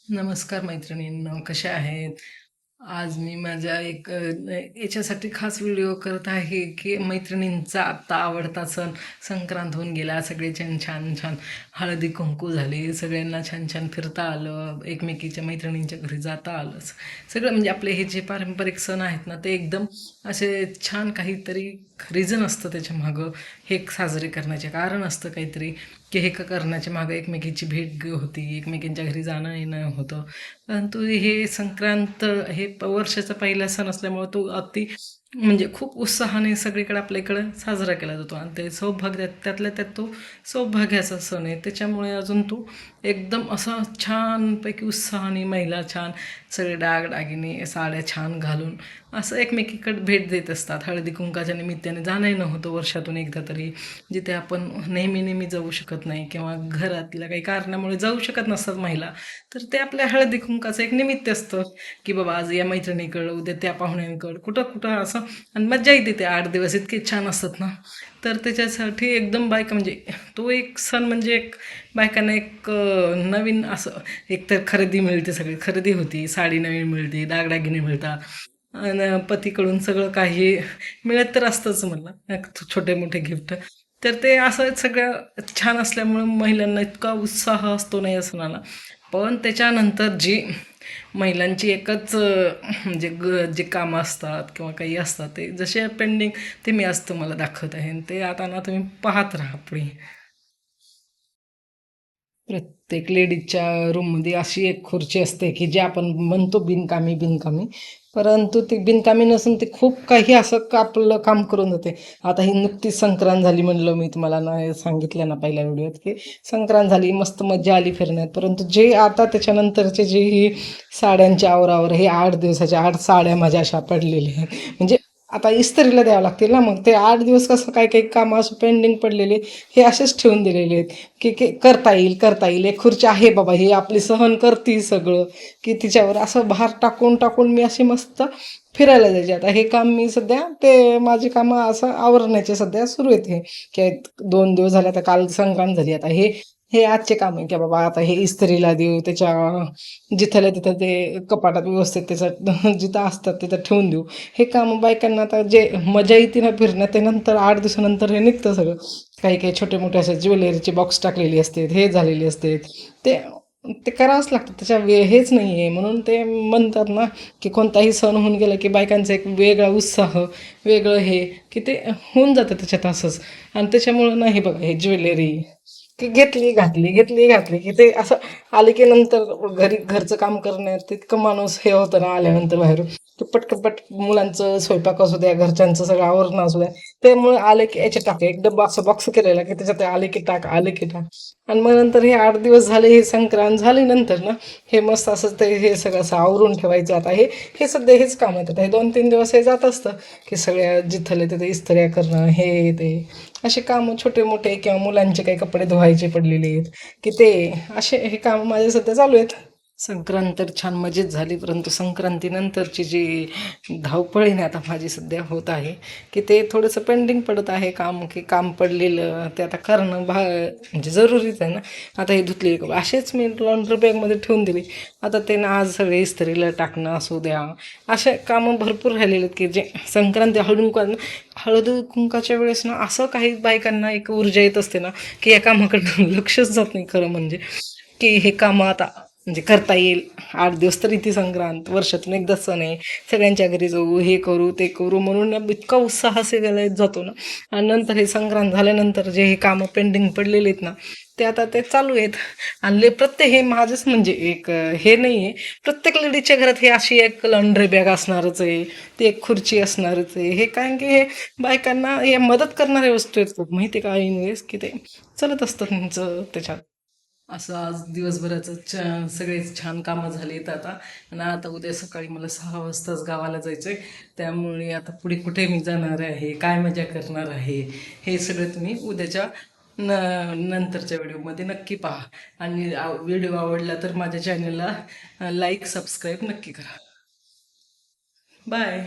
नमस्कार मैत्रिणींनो, कशा आहेत? आज मी माझ्या याच्यासाठी खास व्हिडिओ करत आहे की मैत्रिणींचा आत्ता आवडता सण संक्रांत होऊन गेला. सगळे छान छान छान हळदी कुंकू झाले, सगळ्यांना छान छान फिरता आलं, एकमेकीच्या मैत्रिणींच्या घरी जाता आलं. सगळं म्हणजे आपले हे जे पारंपरिक सण आहेत ना, ते एकदम असे छान काहीतरी रिझन असतं त्याच्या मागं. हे साजरे करण्याचे कारण असतं काहीतरी, की हे करण्याच्या मागं एकमेकीची भेट होती, एकमेकींच्या घरी जाणं येणं होतं. परंतु हे संक्रांत हे वर्षाचा पहिला सण असल्यामुळे तो अति म्हणजे खूप उत्साहाने सगळीकडे आपल्या इकडं साजरा केला जातो. आणि ते सौभाग्य त्यातल्या त्यात तो सौभाग्याचा सण आहे, त्याच्यामुळे अजून तो एकदम असा छानपैकी उत्साहाने महिला छान सगळे दागिने साड्या छान घालून असं एकमेकीकडे भेट देत असतात. हळदी कुंकाच्या निमित्ताने जाणंही नव्हतं वर्षातून एकदा तरी, जिथे आपण नेहमी नेहमी जाऊ शकत नाही किंवा घरातल्या काही कारणामुळे जाऊ शकत नसतात महिला, तर ते आपल्या हळदी कुंकाचं एक निमित्त असतं की बाबा आज या मैत्रिणीकडं, उद्या त्या पाहुण्यांकडं, कुठं कुठं असं. आणि मज्जा येते. ते 8 दिवस इतके छान असतात ना. तर त्याच्यासाठी एकदम बायका म्हणजे तो एक सण म्हणजे एक बायकांना एक नवीन असं एकतर खरेदी मिळते, सगळी खरेदी होती, साडी नवीन मिळते, दागदागिने मिळतात आणि पतीकडून सगळं काही मिळत तर असतंच मला, छोटे मोठे गिफ्ट. तर ते असं सगळं छान असल्यामुळं महिलांना इतका उत्साह असतो ना या सणाला. पण त्याच्यानंतर जी महिलांची एकच म्हणजे जे कामं असतात किंवा काही असतात, ते जसे पेंडिंग ते मी आज तुम्हाला दाखवत आहे. आणि ते आता ना तुम्ही पाहत राहा पुढे. प्रत्येक लेडीजच्या रूममध्ये अशी एक खुर्ची असते की जी आपण म्हणतो बिनकामी बिनकामी, परंतु ती बिनकामी नसून ते खूप काही असं आपलं काम करून जाते. आता ही नुकतीच संक्रांत झाली, म्हणलं मी तुम्हाला ना, हे सांगितलं ना पहिल्या व्हिडिओत की संक्रांत झाली, मस्त मजा आली फिरण्यात. परंतु जे आता त्याच्यानंतरचे जे ही साड्यांच्या आवरावर हे 8 दिवसाच्या 8 साड्या माझ्या अशा पडलेल्या आहेत. म्हणजे आता इस्त्रीला द्यावं लागतील ना, मग ते 8 दिवस कसं काही काही कामं असं पेंडिंग पडलेले हे असेच ठेवून दिलेले आहेत की करता येईल करता येईल. एक खुर्ची आहे बाबा, ही आपली सहन करते सगळं, की तिच्यावर असं भार टाकून टाकून मी अशी मस्त फिरायला जायचे. आता हे काम मी सध्या ते माझी कामं असं आवरण्याचे सध्या सुरू येते की 2 दिवस झाले. आता काल संक्रांत झाली, आता हे हे आजचे काम आहे की बाबा आता हे इस्त्रीला देऊ, त्याच्या जिथल्या तिथं ते कपाटात व्यवस्थित त्याचं जिथं असतात तिथं ठेवून देऊ. हे काम बायकांना आता जे मजा येते ना फिरण्यात, ते नंतर 8 दिवसानंतर हे निघतं सगळं. काही काही छोटे मोठे असे ज्वेलरीचे बॉक्स टाकलेली असते, हे झालेले असते, ते ते करावंच लागतं. त्याच्या हेच नाही आहे. म्हणून ते म्हणतात ना की कोणताही सण होऊन गेला की बायकांचा एक वेगळा उत्साह, वेगळं हे की ते होऊन जातं त्याच्यात असंच. आणि त्याच्यामुळं नाही बघा, हे ज्वेलरी की घेतली घातली घेतली घातली की ते असं आले की नंतर घरी घरचं काम करण्यात तितकं माणूस हे होतं ना, आल्यानंतर बाहेरून की पटकन मुलांचं स्वयंपाक असू द्या, घरच्यांचं सगळं आवरण असू द्या, त्यामुळे आले की याचे टाक एक डब्बा असं बॉक्स केलेला की त्याच्यात आले की टाक आले की टाक. आणि मग नंतर हे 8 दिवस झाले, हे संक्रांत झाली नंतर ना, हे मस्त असं ते हे सगळं असं आवरून ठेवायचं. आता हे सध्या हेच काम येतात. हे 2-3 दिवस हे जात असतं की सगळ्या जिथले तिथे इस्त्र्या करणं, हे ते असे कामं छोटे मोठे, किंवा मुलांचे काही कपडे धुवायचे पडलेले आहेत की ते असे हे काम माझे सध्या चालू आहेत. संक्रांत तर छान मजेत झाली, परंतु संक्रांतीनंतरची जी धावपळीने आता माझी सध्या होत आहे की ते थोडंसं पेंडिंग पडत आहे काम, की काम पडलेलं ते आता करणं म्हणजे जरुरीच आहे ना. आता हे धुतलेली कपडे असेच मी लॉन्ड्री बॅगमध्ये ठेवून दिली. आता ते ना आज सगळे इस्त्रीला टाकणं असू द्या, असे कामं भरपूर राहिलेले आहेत की जे संक्रांती हळद कुंकाच्या वेळेस ना असं काही बायकांना एक ऊर्जा येत असते ना की या कामाकडनं लक्षच जात नाही खरं म्हणजे, की हे कामं आता म्हणजे करता येईल. 8 दिवस तरी ती संक्रांत वर्षातून एकदा सण आहे, सगळ्यांच्या घरी जाऊ, हे करू ते करू, म्हणून ना इतका उत्साह असे जातो ना. आणि नंतर हे संक्रांत झाल्यानंतर जे हे कामं पेंडिंग पडलेले आहेत ना, ते आता ते चालू आहेत. आणि प्रत्येक हे माझंच म्हणजे एक हे नाही आहे, प्रत्येक लेडीजच्या घरात हे अशी एक लॉन्ड्री बॅग असणारच आहे, ती एक खुर्ची असणारच आहे. हे कारण की हे बायकांना हे मदत करणाऱ्या वस्तू आहेत खूप, माहिती आहे का इन्व्हेस्ट की ते चालत असतं त्यांचं त्याच्यात. असं आज दिवसभराचं सगळेच छान कामं झालीत आता. आणि आता उद्या सकाळी मला 6 वाजताच गावाला जायचं आहे. त्यामुळे आता पुढे कुठे मी जाणार आहे, काय मजा करणार आहे, हे सगळं तुम्ही उद्याच्या नंतरच्या व्हिडिओमध्ये नक्की पहा. आणि व्हिडिओ आवडला तर माझ्या चॅनलला लाईक सबस्क्राईब नक्की करा. बाय.